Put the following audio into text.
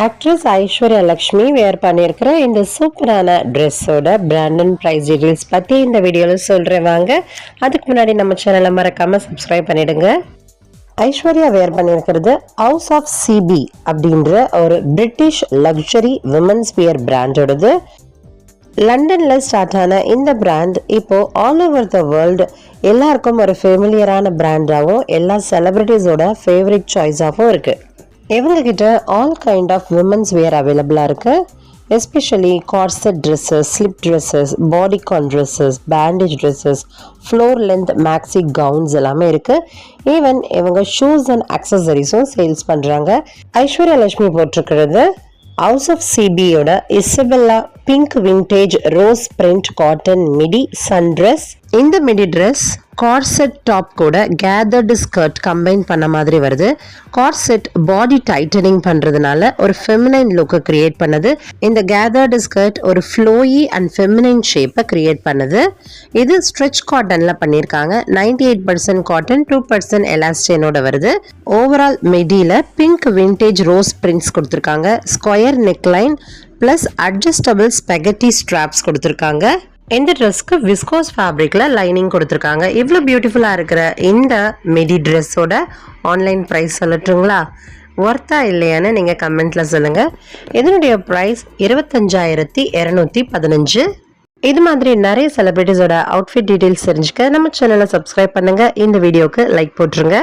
Actress Aishwarya Lakshmi வேர் பண்ணியிருக்கிற இந்த சூப்பரான ட்ரெஸ்ஸோட பிராண்ட் அண்ட் ப்ரைஸ் டீடைல்ஸ் பற்றி இந்த வீடியோவில் சொல்கிறேன் வாங்க. அதுக்கு முன்னாடி நம்ம சேனலை மறக்காமல் சப்ஸ்கிரைப் பண்ணிடுங்க. ஐஸ்வர்யா வேர் பண்ணியிருக்கிறது ஹவுஸ் ஆஃப் சிபி அப்படின்ற ஒரு பிரிட்டிஷ் லக்ஸரி விமன்ஸ் வியர் பிராண்டோடது. லண்டனில் ஸ்டார்ட் ஆன இந்த பிராண்ட் இப்போது ஆல் ஓவர் த வேர்ல்டு எல்லாருக்கும் ஒரு ஃபெமிலியரான பிராண்டாகவும் எல்லா செலிப்ரிட்டிஸோட ஃபேவரட் சாய்ஸாகவும் இருக்குது. இவங்கக்கிட்ட all kind of women's wear அவைலபிளாக இருக்குது. Especially corset dresses, slip dresses, bodycon dresses, bandage dresses, floor length maxi gowns எல்லாமே இருக்குது. ஈவன் இவங்க ஷூஸ் அண்ட் அக்சசரிஸும் சேல்ஸ் பண்ணுறாங்க. ஐஸ்வர்யா லக்ஷ்மி போட்டிருக்கிறது ஹவுஸ் ஆஃப் சிபியோட Isabella pink vintage rose print cotton midi sun dress. இந்த midi dress corset top கூட gathered skirt combine பண்ண மாதிரி வருது. கார்செட் பாடி டைட்டனிங் பண்ணுறதுனால ஒரு ஃபெமினைன் லுக்கை கிரியேட் பண்ணுது. இந்த கேதர்டு ஸ்கர்ட் ஒரு ஃப்ளோயி அண்ட் ஃபெமினைன் ஷேப்பை கிரியேட் பண்ணுது. இது ஸ்ட்ரெச் காட்டனில் பண்ணியிருக்காங்க. 98% காட்டன், 2% எலாஸ்டினோட வருது. ஓவரால் மிடியில் பிங்க் விண்டேஜ் ரோஸ் பிரிண்ட்ஸ் கொடுத்துருக்காங்க. Square neckline plus adjustable spaghetti straps கொடுத்துருக்காங்க. இந்த ட்ரெஸ்க்கு விஸ்கோஸ் ஃபேப்ரிக்கில் லைனிங் கொடுத்துருக்காங்க. இவ்வளோ பியூட்டிஃபுல்லாக இருக்கிற இந்த மிடி ட்ரெஸ்ஸோட ஆன்லைன் ப்ரைஸ் சொல்லட்டுங்களா? ஒர்த்தா இல்லையான்னு நீங்கள் கமெண்ட்டில் சொல்லுங்கள். இதனுடைய ப்ரைஸ் 25,215. இது மாதிரி நிறைய செலிப்ரிட்டிஸோட அவுட்ஃபிட் டீட்டெயில்ஸ் தெரிஞ்சுக்க நம்ம சேனலை சப்ஸ்கிரைப் பண்ணுங்கள். இந்த வீடியோக்கு லைக் போட்டுருங்க.